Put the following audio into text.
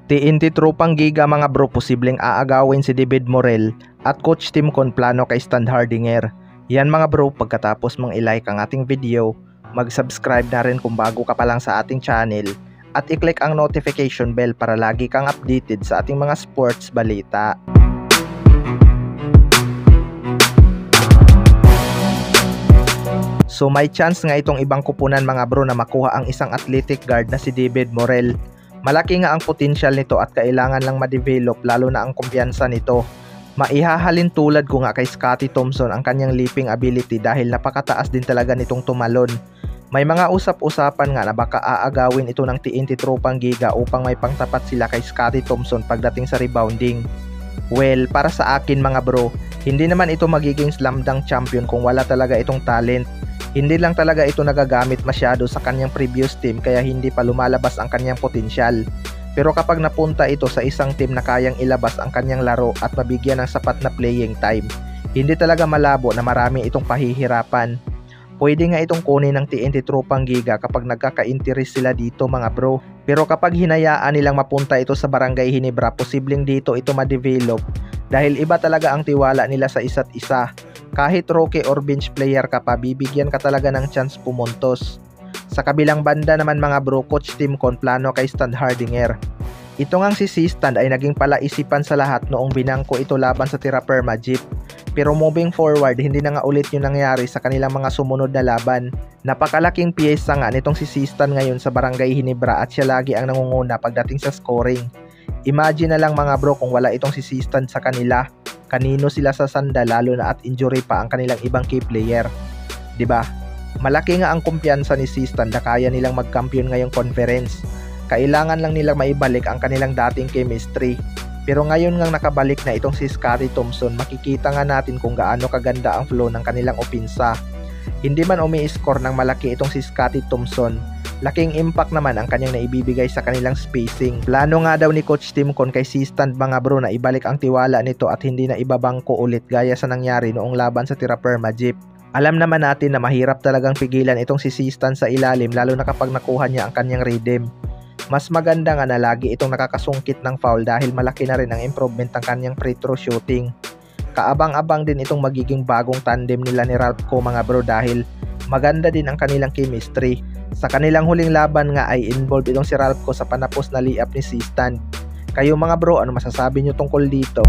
TNT Tropang Giga mga bro, posibleng aagawin si David Morel at Coach Tim Con plano kay Stan Hardinger. Yan mga bro, pagkatapos mong i-like ang ating video, mag-subscribe na rin kung bago ka pa lang sa ating channel at i-click ang notification bell para lagi kang updated sa ating mga sports balita. So may chance nga itong ibang kupunan mga bro na makuha ang isang athletic guard na si David Morel. Malaki nga ang potensyal nito at kailangan lang ma-develop lalo na ang kumpiyansa nito. Maihahalin tulad ko nga kay Scottie Thompson ang kanyang leaping ability dahil napakataas din talaga nitong tumalon. May mga usap-usapan nga na baka aagawin ito ng TNT Tropang Giga upang may pangtapat sila kay Scottie Thompson pagdating sa rebounding. Well, para sa akin mga bro, hindi naman ito magiging slam dunk champion kung wala talaga itong talent. Hindi lang talaga ito nagagamit masyado sa kanyang previous team kaya hindi pa lumalabas ang kanyang potensyal. Pero kapag napunta ito sa isang team na kayang ilabas ang kanyang laro at mabigyan ng sapat na playing time, hindi talaga malabo na marami itong pahihirapan. Pwede nga itong kunin ng TNT Tropang Giga kapag nagkaka-interest sila dito mga bro. Pero kapag hinayaan nilang mapunta ito sa Barangay Ginebra, posibleng dito ito ma-develop dahil iba talaga ang tiwala nila sa isa't isa. Kahit rookie or bench player ka pa, bibigyan ka talaga ng chance pumuntos. Sa kabilang banda naman mga bro, Coach Tim Con plano kay Stan Hardinger. Ito ngang si Stan ay naging palaisipan sa lahat noong binangko ito laban sa Tirapur Magic. Pero moving forward, hindi na nga ulit yung nangyari sa kanilang mga sumunod na laban. Napakalaking piyesa nga nitong si Stan ngayon sa Barangay Ginebra at siya lagi ang nangunguna pagdating sa scoring. Imagine na lang mga bro kung wala itong si Stan sa kanila. Kanino sila sasanda lalo na at injury pa ang kanilang ibang key player. 'Di ba? Malaki nga ang kumpiyansa ni Stan na kaya nilang magkampiyon ngayong conference. Kailangan lang nilang maibalik ang kanilang dating chemistry. Pero ngayon ngang nakabalik na itong si Scottie Thompson, makikita nga natin kung gaano kaganda ang flow ng kanilang opensa. Hindi man umi-score ng malaki itong si Scottie Thompson, laking impact naman ang kanyang naibibigay sa kanilang spacing. Plano nga daw ni Coach Tim Con kay Stan mga bro na ibalik ang tiwala nito at hindi na ibabangko ulit gaya sa nangyari noong laban sa Tirapur Magic. Alam naman natin na mahirap talagang pigilan itong si Stan sa ilalim lalo na kapag nakuha niya ang kanyang rhythm. Mas maganda nga na lagi itong nakakasungkit ng foul dahil malaki na rin ang improvement ng kanyang free throw shooting. Kaabang-abang din itong magiging bagong tandem nila ni Ralph Ko mga bro dahil maganda din ang kanilang chemistry. Sa kanilang huling laban nga ay involved itong si Ralph Ko sa panapos na layup ni Stan. Kayo mga bro, ano masasabi nyo tungkol dito?